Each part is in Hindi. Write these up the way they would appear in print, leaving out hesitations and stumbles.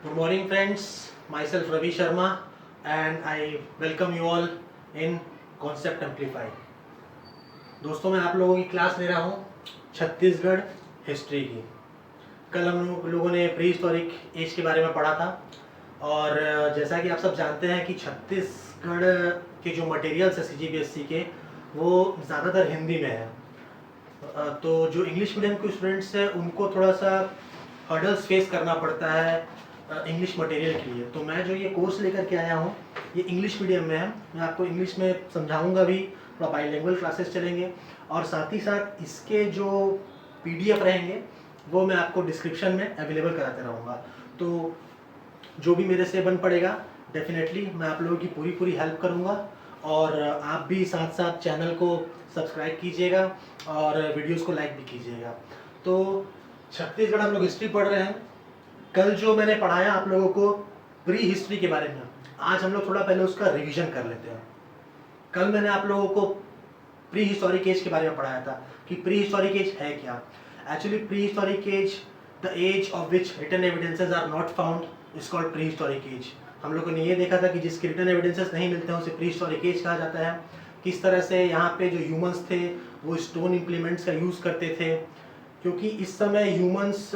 Good morning, friends. Myself Ravi Sharma, and I welcome you all in Concept Amplify. दोस्तों, मैं आप लोगों की क्लास ले रहा हूँ छत्तीसगढ़ हिस्ट्री की। कल हम लोगों ने प्री हिस्टोरिक एज के बारे में पढ़ा था, और जैसा कि आप सब जानते हैं कि छत्तीसगढ़ के जो मटेरियल्स है CGPSC के, वो ज़्यादातर हिंदी में है। तो जो इंग्लिश मीडियम के स्टूडेंट्स हैं उनको थोड़ा सा हर्डल्स फेस करना पड़ता है इंग्लिश मटेरियल के लिए। तो मैं जो ये कोर्स लेकर के आया हूँ ये इंग्लिश मीडियम में है। मैं आपको इंग्लिश में समझाऊंगा भी, थोड़ा बाईलिंगुअल क्लासेस चलेंगे, और साथ ही साथ इसके जो PDF रहेंगे वो मैं आपको डिस्क्रिप्शन में अवेलेबल कराते रहूँगा। तो जो भी मेरे से बन पड़ेगा डेफिनेटली मैं आप लोगों की पूरी हेल्प करूँगा, और आप भी साथ साथ चैनल को सब्सक्राइब कीजिएगा और वीडियोस को लाइक भी कीजिएगा। तो छत्तीसगढ़ हम लोग हिस्ट्री पढ़ रहे हैं। कल जो मैंने पढ़ाया आप लोगों को प्री हिस्ट्री के बारे में, आज हम लोग थोड़ा पहले उसका रिवीजन कर लेते हैं। कल मैंने आप लोगों को प्री हिस्टोरिक एज के बारे में पढ़ाया था कि प्री हिस्टोरिक एज है क्या। Actually prehistoric age, the age of which written evidences are not found, is called prehistoric age. हम लोगों ने ये देखा था कि जिसके रिटन एविडेंसेस नहीं मिलते हैं उसे प्री हिस्टोरिक एज कहा जाता है। किस तरह से यहाँ पे जो ह्यूमंस थे वो स्टोन इम्प्लीमेंट्स का यूज़ करते थे, क्योंकि इस समय ह्यूमंस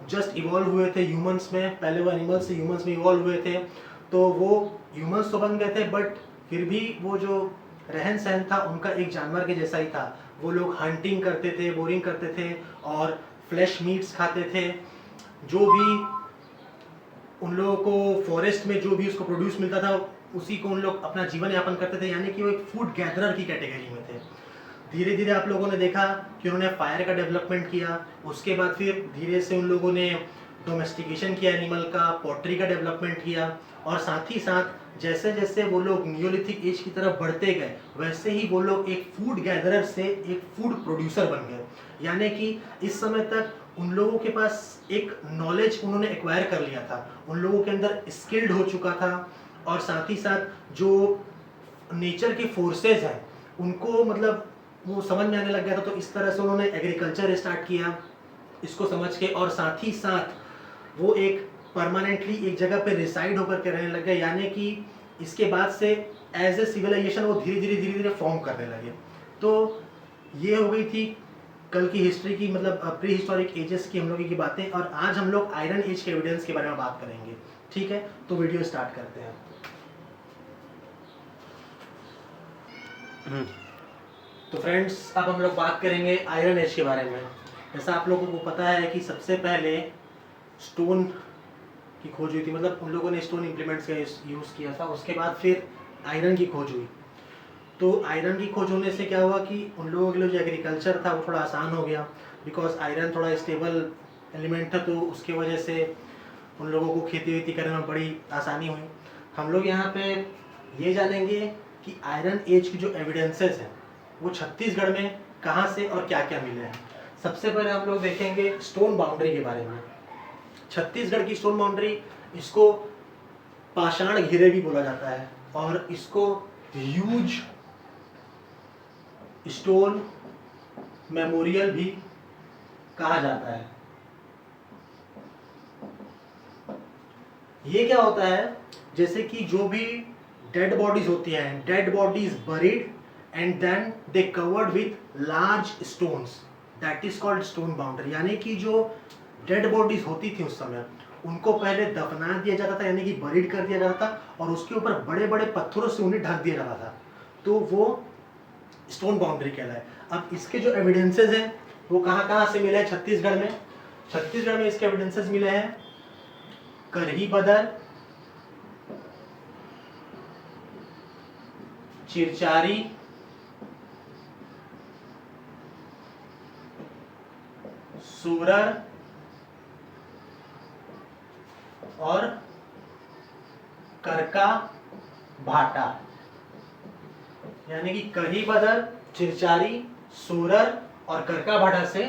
जस्ट इवॉल्व हुए थे। ह्यूमंस में पहले वो एनिमल्स से ह्यूमंस में इवॉल्व हुए थे, तो वो ह्यूमंस तो बन गए थे, बट फिर भी वो जो रहन सहन था उनका एक जानवर के जैसा ही था। वो लोग हंटिंग करते थे, बोरिंग करते थे और फ्लैश मीट्स खाते थे। जो भी उन लोगों को फॉरेस्ट में जो भी उसको प्रोड्यूस मिलता था उसी को उन लोग अपना जीवन यापन करते थे, यानी कि वो एक फूड गैदरर की कैटेगरी में थे। धीरे धीरे आप लोगों ने देखा कि उन्होंने फायर का डेवलपमेंट किया, उसके बाद फिर धीरे से उन लोगों ने डोमेस्टिकेशन किया एनिमल का, पॉटरी का डेवलपमेंट किया, और साथ ही साथ जैसे जैसे वो लोग नियोलिथिक एज की तरफ बढ़ते गए वैसे ही वो लोग एक फूड गैदरर से एक फूड प्रोड्यूसर बन गए। यानी कि इस समय तक उन लोगों के पास एक नॉलेज उन्होंने एक्वायर कर लिया था, उन लोगों के अंदर स्किल्ड हो चुका था, और साथ ही साथ जो नेचर के फोर्सेस हैं उनको मतलब वो समझ में आने लग गया था। तो इस तरह से उन्होंने एग्रीकल्चर स्टार्ट किया इसको समझ के, और साथ ही साथ वो एक परमानेंटली एक जगह पे रिसाइड होकर के रहने लग गए। यानी कि इसके बाद से एज ए सिविलाइजेशन वो धीरे धीरे फॉर्म करने लगे। तो ये हो गई थी कल की हिस्ट्री की, मतलब प्री हिस्टोरिक एजेस की हम लोगों की बातें। और आज हम लोग आयरन एज के एविडेंस के बारे में बात करेंगे। ठीक है, तो वीडियो स्टार्ट करते हैं। तो फ्रेंड्स, अब हम लोग बात करेंगे आयरन एज के बारे में। जैसा आप लोगों को पता है कि सबसे पहले स्टोन की खोज हुई थी, मतलब उन लोगों ने स्टोन इम्प्लीमेंट्स का यूज़ किया था। उसके बाद फिर आयरन की खोज हुई। तो आयरन की खोज होने से क्या हुआ कि उन लोगों के लिए जो एग्रीकल्चर था वो थोड़ा आसान हो गया, बिकॉज आयरन थोड़ा स्टेबल एलिमेंट था, तो उसकी वजह से उन लोगों को खेती वेती करने में बड़ी आसानी हुई। हम लोग यहाँ पे ये जानेंगे कि आयरन एज की जो एविडेंसेस हैं वो छत्तीसगढ़ में कहाँ से और क्या क्या मिले हैं। सबसे पहले हम लोग देखेंगे स्टोन बाउंड्री के बारे में। छत्तीसगढ़ की स्टोन बाउंड्री, इसको पाषाण घेरे भी बोला जाता है, और इसको ह्यूज स्टोन मेमोरियल भी कहा जाता है। ये क्या होता है, जैसे कि जो भी डेड बॉडीज होती हैं, dead bodies buried and then they covered with large stones, that is called stone boundary. यानी कि जो डेड बॉडीज होती थी उस समय उनको पहले दफना दिया जाता था, यानी कि बरीड कर दिया जाता था, और उसके ऊपर बड़े बड़े पत्थरों से उन्हें ढक दिया जाता था, तो वो स्टोन बाउंड्री कहलाए। अब इसके जो एविडेंसेस हैं वो कहाँ कहाँ से मिले हैं छत्तीसगढ़ में। छत्तीसगढ़ में इसके एविडेंसेस मिले हैं करही बदर, चिरचारी, सूरर और करका भाटा। यानी कि करही बदर, चिरचारी, सूरर और करका भाटा से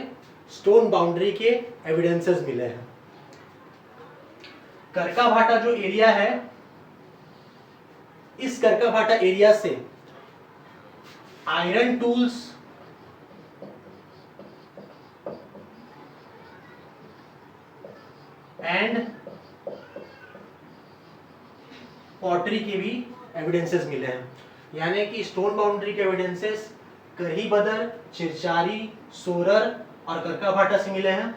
स्टोन बाउंड्री के एविडेंसेस मिले हैं। करका भाटा जो एरिया है, इस करका भाटा एरिया से आयरन टूल्स, एंड पॉटरी के भी एविडेंसेस मिले हैं। यानी कि स्टोन बाउंड्री के एविडेंसेस करीबदर, चिरचारी, सोरर और करकाभाटा से मिले हैं।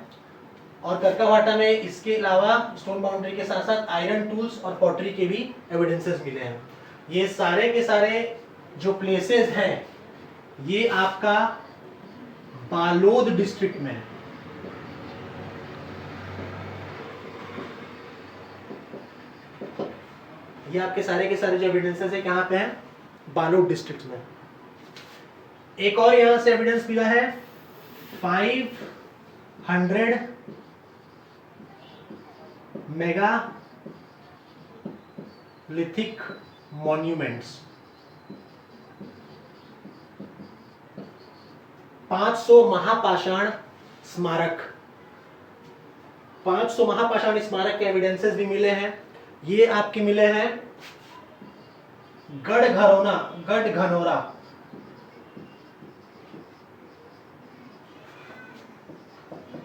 और करकाभाटा में इसके अलावा स्टोन बाउंड्री के साथ साथ आयरन टूल्स और पॉटरी के भी एविडेंसेस मिले हैं। ये सारे के सारे जो प्लेसेस हैं ये आपका बालोद डिस्ट्रिक्ट में है। ये आपके सारे के सारे जो एविडेंसेस है कहाँ पे हैं? बालोद डिस्ट्रिक्ट में। एक और यहां से एविडेंस मिला है 500 मेगालिथिक मॉन्यूमेंट्स, 500 महापाषाण स्मारक, 500 महापाषाण स्मारक के एविडेंसेस भी मिले हैं। ये आपके मिले हैं गढ़घनौरा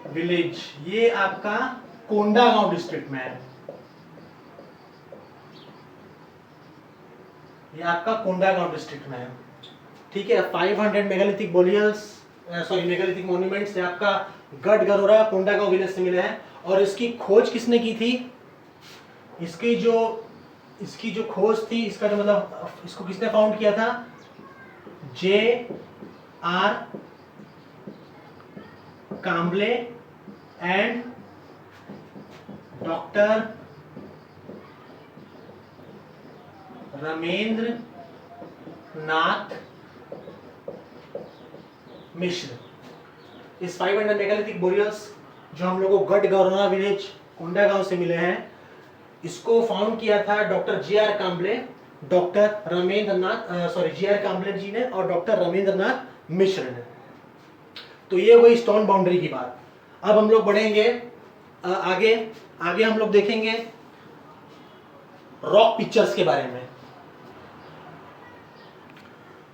विलेज, ये आपका कोंडागांव डिस्ट्रिक्ट में है। ये आपका कोंडागांव डिस्ट्रिक्ट में है। ठीक है, 500 मेगालिथिक मेगालिथिक मॉन्यूमेंट्स है आपका गढ़घनौरा कोंडागांव विलेज से मिले हैं। और इसकी खोज किसने की थी? इसकी जो खोज थी, इसका जो मतलब इसको किसने फाउंड किया था? J.R. Kamble and doctor Ramendra Nath Mishra. इस 500 मेगालिथिक बोरियल्स जो हम लोगों को गढ़घनौरा विलेज कोंडागांव से मिले हैं, इसको फाउंड किया था doctor J.R. Kamble, J.R. Kamble जी ने और डॉक्टर रमेंद्र नाथ मिश्र ने। तो ये वही स्टोन बाउंड्री की बात। अब हम लोग बढ़ेंगे आगे हम लोग देखेंगे रॉक पिक्चर्स के बारे में।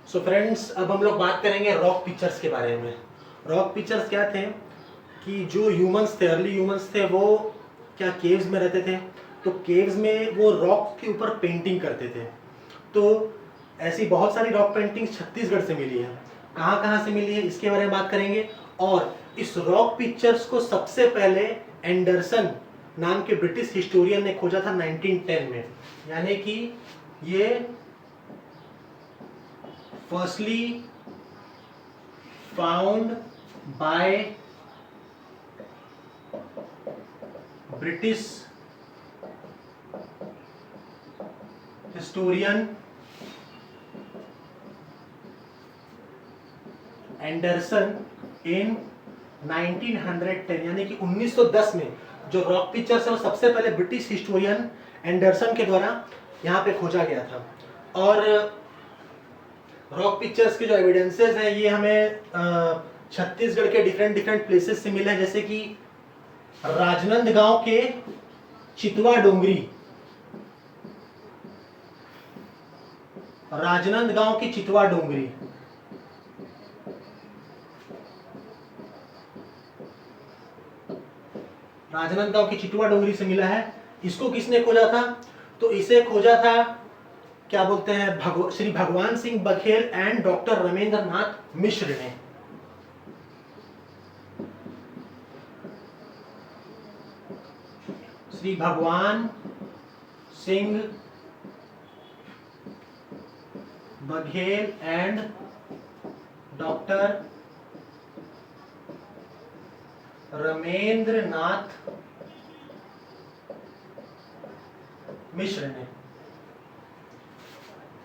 सो फ्रेंड्स, अब हम लोग बात करेंगे रॉक पिक्चर्स के बारे में। रॉक पिक्चर्स क्या थे कि जो ह्यूमंस थे, अर्ली ह्यूमंस थे, वो क्या केव्स में रहते थे, तो केव्स में वो रॉक के ऊपर पेंटिंग करते थे। तो ऐसी बहुत सारी रॉक पेंटिंग्स छत्तीसगढ़ से मिली है। कहाँ कहाँ से मिली है इसके बारे में बात करेंगे। और इस रॉक पिक्चर्स को सबसे पहले एंडरसन नाम के ब्रिटिश हिस्टोरियन ने खोजा था 1910 में। यानी कि ये firstly found by British historian Anderson in 1910, यानी कि 1910 में जो रॉक पिक्चर्स है वो सबसे पहले ब्रिटिश हिस्टोरियन एंडरसन के द्वारा यहाँ पे खोजा गया था। और रॉक पिक्चर्स के जो एविडेंसेस हैं ये हमें छत्तीसगढ़ के डिफरेंट प्लेसेस से मिले हैं, जैसे कि राजनांदगांव के चितवा डोंगरी, राजनांदगांव की चितवा डोंगरी, राजनांदगांव की चितवा डोंगरी से मिला है। इसको किसने खोजा था? तो इसे खोजा था क्या बोलते हैं श्री भगवान सिंह बघेल एंड डॉक्टर रमेंद्र नाथ मिश्र ने। श्री भगवान सिंह बघेल एंड डॉक्टर रमेंद्र नाथ मिश्र ने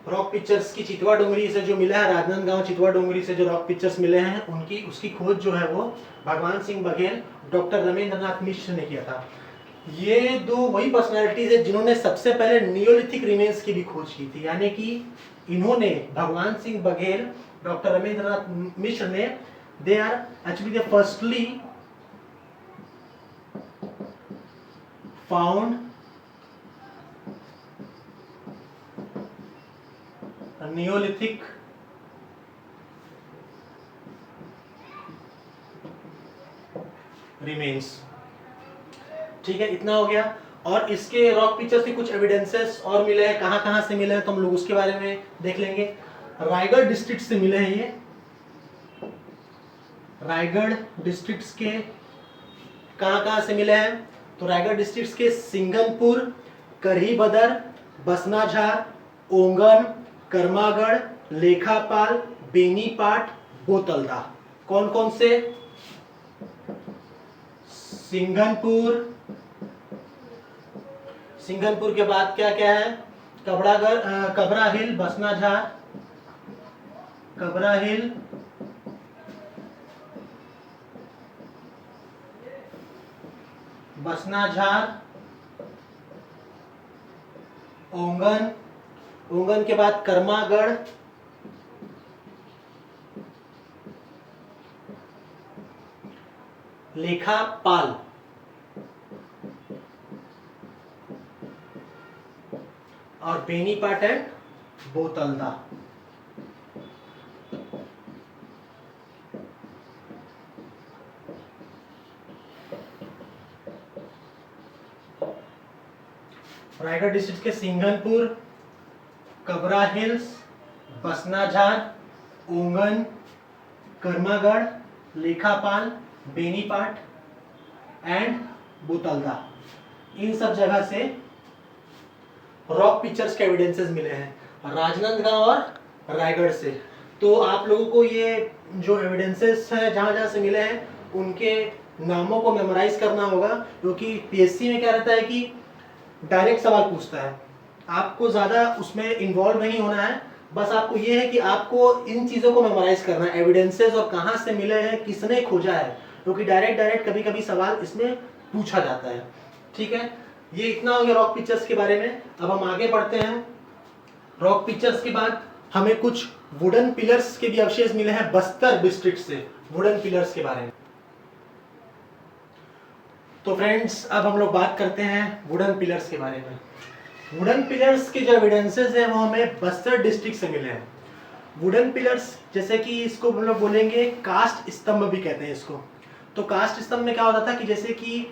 रॉक पिक्चर्स की चितवा डोंगरी से जो मिला है, राजनांदगांव चितवा डोंगरी से जो रॉक पिक्चर्स मिले हैं उसकी खोज जो है वो भगवान सिंह बघेल, डॉक्टर रमेंद्र नाथ मिश्र ने किया था। ये दो वही पर्सनालिटीज है जिन्होंने सबसे पहले नियोलिथिक रिमेन्स की भी खोज की थी। यानी कि इन्होंने, भगवान सिंह बघेल, डॉक्टर रमेंद्र नाथ मिश्र ने, they are actually they firstly found neolithic remains. ठीक है, इतना हो गया। और इसके रॉक पिक्चर्स के कुछ एविडेंसेस और मिले हैं, कहाँ कहाँ से मिले हैं तो हम लोग उसके बारे में देख लेंगे। रायगढ़ डिस्ट्रिक्ट से मिले हैं ये, रायगढ़ डिस्ट्रिक्ट के कहाँ कहाँ से मिले हैं तो रायगढ़ डिस्ट्रिक्ट के सिंगनपुर, करही-बदर, बसनाझार, ओंगन, करमागढ़, लेखापाल, बेनीपाट, बोतलदा। कौन कौन से? सिंगनपुर, सिंगनपुर के बाद क्या क्या है? कबरागढ़, कबरा हिल, बसनाझार, कबरा हिल, बसनाझार, ओंगन, ओंगन के बाद करमागढ़, लेखापाल और बेनीपाट एंड बोतलदा। रायगढ़ डिस्ट्रिक्ट के सिंगनपुर, कबरा हिल्स, बसनाझार, ओंगन, करमागढ़, लेखापाल, बेनीपाट एंड बोतलदा, इन सब जगह से रॉक पिक्चर्स के एविडेंसेस मिले हैं राजनांदगांव और रायगढ़ से। तो आप लोगों को ये जो एविडेंसेस है जहाँ जहाँ से मिले हैं उनके नामों को मेमोराइज करना होगा, क्योंकि पीएससी में क्या रहता है कि डायरेक्ट सवाल पूछता है, आपको ज़्यादा उसमें इन्वॉल्व नहीं होना है, बस आपको ये है कि आपको इन चीज़ों को मेमोराइज करना है, एविडेंसेस और कहाँ से मिले हैं, किसने खोजा है, क्योंकि डायरेक्ट कभी कभी सवाल इसमें पूछा जाता है। ठीक है, ये इतना हो गया रॉक पिक्चर्स के बारे में। अब हम आगे बढ़ते हैं। रॉक पिक्चर्स के बाद हमें कुछ वुडन पिलर्स के भी अवशेष मिले हैं बस्तर डिस्ट्रिक्ट से, वुडन पिलर्स के बारे में। तो फ्रेंड्स अब हम लोग बात करते हैं वुडन पिलर्स के बारे में। वुडन पिलर्स के जो एविडेंसेस हैं वो हमें बस्तर डिस्ट्रिक्ट से मिले हैं। वुडन पिलर्स जैसे कि इसको हम लोग बोलेंगे कास्ट स्तंभ भी कहते हैं इसको। तो कास्ट स्तंभ में क्या होता था कि जैसे कि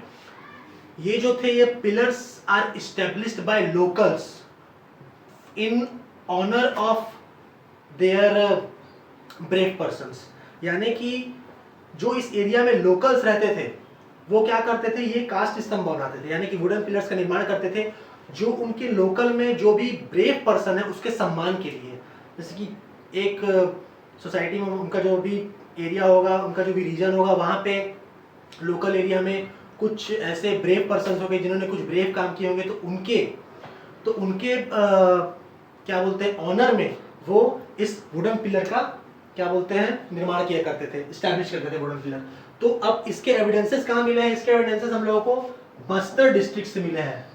ये जो थे ये pillars are established by locals in honour of their brave persons, यानी कि जो इस एरिया में लोकल्स रहते थे वो क्या करते थे, ये कास्ट स्तंभ बनाते थे, यानी कि वुडन पिलर्स का निर्माण करते थे जो उनके लोकल में जो भी ब्रेव पर्सन है उसके सम्मान के लिए। जैसे कि एक सोसाइटी में उनका जो भी एरिया होगा, उनका जो भी रीजन होगा, वहाँ पे लोकल एरिया में कुछ ऐसे ब्रेव पर्सन हो गए जिन्होंने कुछ ब्रेव काम किए होंगे, तो उनके क्या बोलते हैं ऑनर में वो इस वुडन पिलर का क्या बोलते हैं निर्माण किया करते थे, इस्टेब्लिश करते थे वुडन पिलर। तो अब इसके एविडेंसेस कहाँ मिले हैं? इसके एविडेंसेस हम लोगों को बस्तर डिस्ट्रिक्ट से मिले हैं।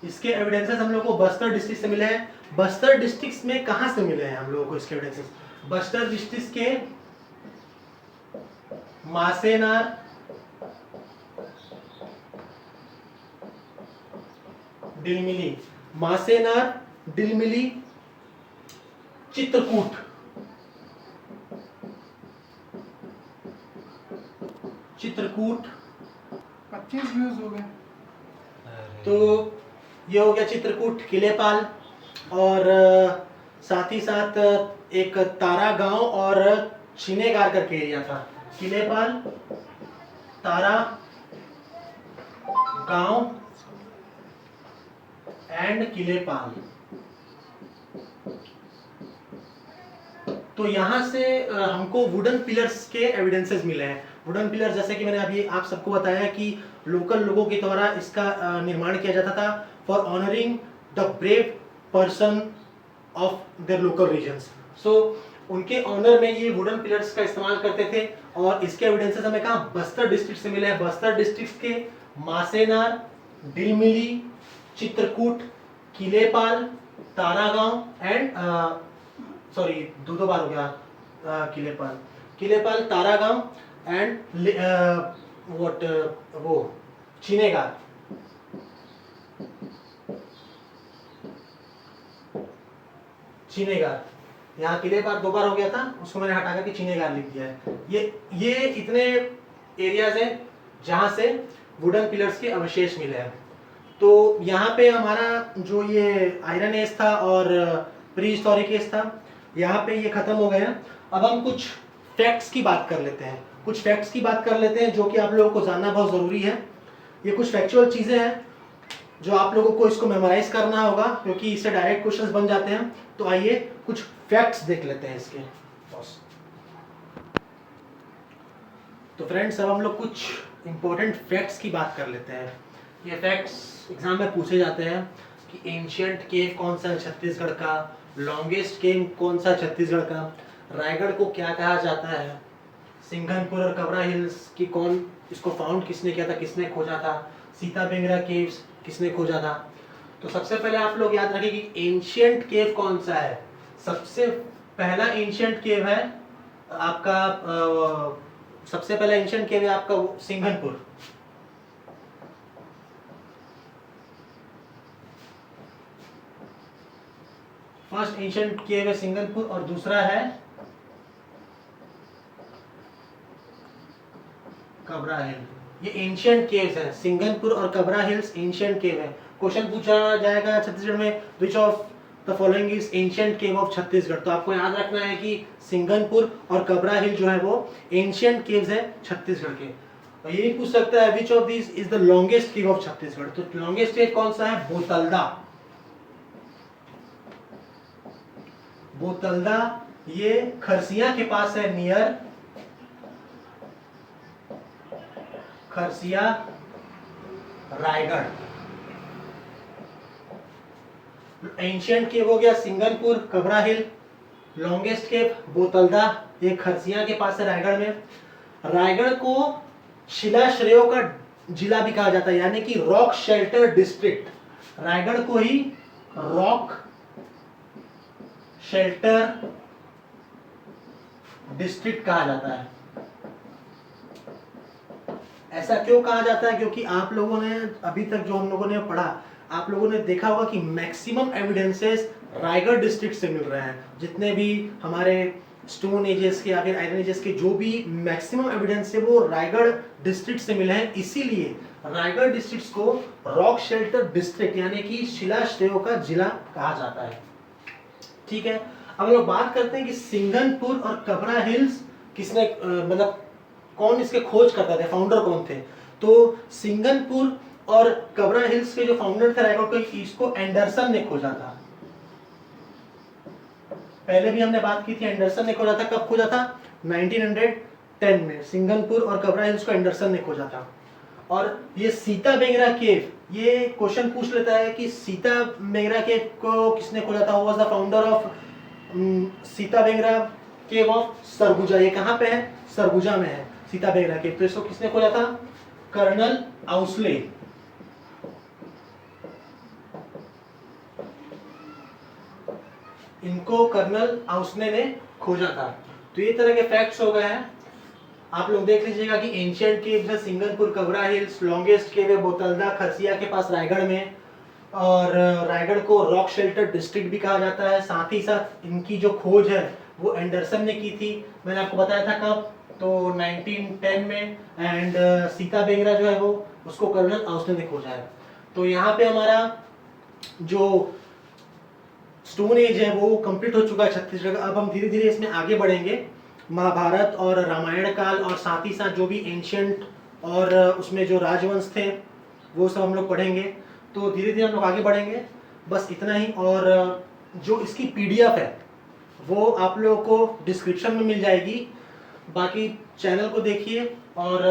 इसके एविडेंसेस हम लोगों को बस्तर डिस्ट्रिक्ट से मिले हैं। बस्तर डिस्ट्रिक्ट में कहां से मिले हैं हम लोगों को इसके एविडेंसेस? बस्तर डिस्ट्रिक्ट के मासेनार, डिलमिली, मासेनार, डिलमिली, चित्रकूट, चित्रकूट 25 व्यूज हो गए। तो ये हो गया चित्रकूट, किलेपाल और साथ ही साथ एक तारा गांव और छिनेगार करके एरिया था। किलेपाल, तारा गांव एंड किलेपाल। तो यहां से हमको वुडन पिलर्स के एविडेंसेस मिले हैं। वुडन पिलर जैसे कि मैंने अभी आप सबको बताया कि लोकल लोगों के द्वारा इसका निर्माण किया जाता था for honouring the brave person of their local regions. So उनके ऑनर में ये वुडन पिलर्स का इस्तेमाल करते थे और इसके एविडेंसेस हमें कहाँ बस्तर डिस्ट्रिक्ट से मिले हैं। बस्तर डिस्ट्रिक्ट के मासेनार, डिलमिली, चित्रकूट, किलेपाल, तारागांव एंड सॉरी दो बार हो गया किलेपाल, किलेपाल, तारागांव एंड व्हाट वो छिनेगार। छिनेगार, यहाँ किलेपाल दो बार हो गया था, उसको मैंने हटा कर छिनेगार लिख दिया है। ये इतने एरियाज हैं जहां से वुडन पिलर्स के अवशेष मिले हैं। तो यहाँ पे हमारा जो ये आयरन एज था और प्री हिस्टोरिक एज था, यहाँ पे ये खत्म हो गए हैं। अब हम कुछ फैक्ट्स की बात कर लेते हैं, जो कि आप लोगों को जानना बहुत ज़रूरी है। ये कुछ फैक्चुअल चीज़ें हैं जो आप लोगों को इसको मेमोराइज करना होगा, क्योंकि इससे डायरेक्ट क्वेश्चंस बन जाते हैं। तो आइए कुछ फैक्ट्स देख लेते हैं इसके। तो फ्रेंड्स, अब हम लोग कुछ इंपॉर्टेंट फैक्ट्स की बात कर लेते हैं। ये फैक्ट्स एग्जाम में पूछे जाते हैं कि एंशिएंट केव कौन सा है छत्तीसगढ़ का, लॉन्गेस्ट केव कौन सा छत्तीसगढ़ का, रायगढ़ को क्या कहा जाता है, सिंघनपुर और कबरा हिल्स की कौन इसको फाउंड किसने किया था, किसने खोजा था, सीता बेंगरा केव्स किसने खोजा था। तो सबसे पहले आप लोग याद रखें कि एंशिएंट केव कौन सा है। सबसे पहला एंशिएंट केव है आपका सबसे पहला एंशिएंट केव है आपका सिंघनपुर। फर्स्ट एंशिएंट केव है सिंघनपुर और दूसरा है कबरा हिल। ये एंशिएंट केव्स है, सिंघनपुर और कबरा हिल्स एंशिएंट केव है। क्वेश्चन पूछा जाएगा छत्तीसगढ़ में, which of the following is ancient cave of Chhattisgarh. तो आपको याद रखना है कि सिंघनपुर और कबरा हिल जो है वो एंशिएंट केव्स है छत्तीसगढ़ के। और ये भी पूछ सकता है which of this is the longest cave of Chhattisgarh. तो लॉन्गेस्ट केव कौन सा है, बोतलदा। बोतलदा ये खरसिया के पास है, नियर खरसिया रायगढ़। एंशिएंट केव हो गया सिंघनपुर, कबरा हिल। लॉन्गेस्ट केव बोतलदा, ये खरसिया के पास है रायगढ़ में। रायगढ़ को शिलाश्रयों का जिला भी कहा जाता है, यानी कि रॉक शेल्टर डिस्ट्रिक्ट। रायगढ़ को ही रॉक शेल्टर डिस्ट्रिक्ट कहा जाता है। ऐसा क्यों कहा जाता है, क्योंकि आप लोगों ने अभी तक जो हम लोगों ने पढ़ा, आप लोगों ने देखा होगा कि मैक्सिमम एविडेंसेस रायगढ़ डिस्ट्रिक्ट से मिल रहे हैं। जितने भी हमारे स्टोन एजेस के या फिर आयरन एजेस के जो भी मैक्सिमम एविडेंस है वो रायगढ़ डिस्ट्रिक्ट से मिले हैं। इसीलिए रायगढ़ डिस्ट्रिक्ट को रॉक शेल्टर डिस्ट्रिक्ट यानी कि शिलाश्रयों का जिला कहा जाता है। ठीक है, अब हम लोग बात करते हैं कि सिंघनपुर और कबरा हिल्स किसने मतलब कौन इसके खोज करता थे, फाउंडर कौन थे। तो सिंघनपुर और कबरा हिल्स के जो फाउंडर थे रायगढ़ के, इसको एंडरसन ने खोजा था। पहले भी हमने बात की थी, एंडरसन ने खोजा था। कब खोजा था, 1910 में। सिंघनपुर और कबरा हिल्स को एंडरसन ने खोजा था। और ये सीता बेंगरा केव, ये क्वेश्चन पूछ लेता है कि सीता बेंगरा केव को किसने खोजा था। Was the founder of Sita Bengra cave of Surguja. ये कहाँ पे है, सरगुजा में है सीता बेंगरा केव। तो इसको किसने खोजा था, कर्नल आउसले। इनको कर्नल आउसले ने खोजा था। तो ये तरह के फैक्ट्स हो गए हैं। आप लोग देख लीजिएगा कि एंशिएंट केव्स है सिंघनपुर, कबरा हिल्स। लॉन्गेस्ट केव है बोतलदा, खरसिया के पास रायगढ़ में। और रायगढ़ को रॉक शेल्टर डिस्ट्रिक्ट भी कहा जाता है। साथ ही साथ इनकी जो खोज है वो एंडरसन ने की थी, मैंने आपको बताया था कब, तो 1910 में। एंड सीता बेंगरा जो है वो उसको कर्नल आउसले ने खोजा है। तो यहाँ पे हमारा जो स्टोन एज है वो कंप्लीट हो चुका है छत्तीसगढ़ का। अब हम धीरे धीरे इसमें आगे बढ़ेंगे। महाभारत और रामायण काल और साथ ही साथ जो भी एंशिएंट और उसमें जो राजवंश थे वो सब हम लोग पढ़ेंगे। तो धीरे धीरे हम लोग आगे बढ़ेंगे, बस इतना ही। और जो इसकी पीडीएफ है वो आप लोगों को डिस्क्रिप्शन में मिल जाएगी। बाकी चैनल को देखिए और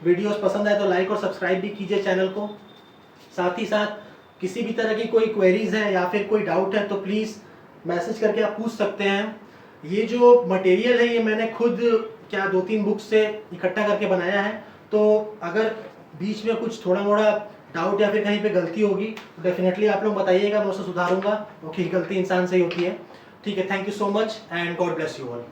वीडियोस पसंद आए तो लाइक और सब्सक्राइब भी कीजिए चैनल को। साथ ही साथ किसी भी तरह की कोई क्वेरीज है या फिर कोई डाउट है तो प्लीज़ मैसेज करके आप पूछ सकते हैं। ये जो मटेरियल है ये मैंने खुद 2-3 बुक्स से इकट्ठा करके बनाया है। तो अगर बीच में कुछ थोड़ा मोड़ा डाउट या फिर कहीं पे गलती होगी तो डेफिनेटली आप लोग बताइएगा, मैं उसे सुधारूंगा, क्योंकि गलती इंसान से ही होती है। ठीक है, thank you so much and God bless you all.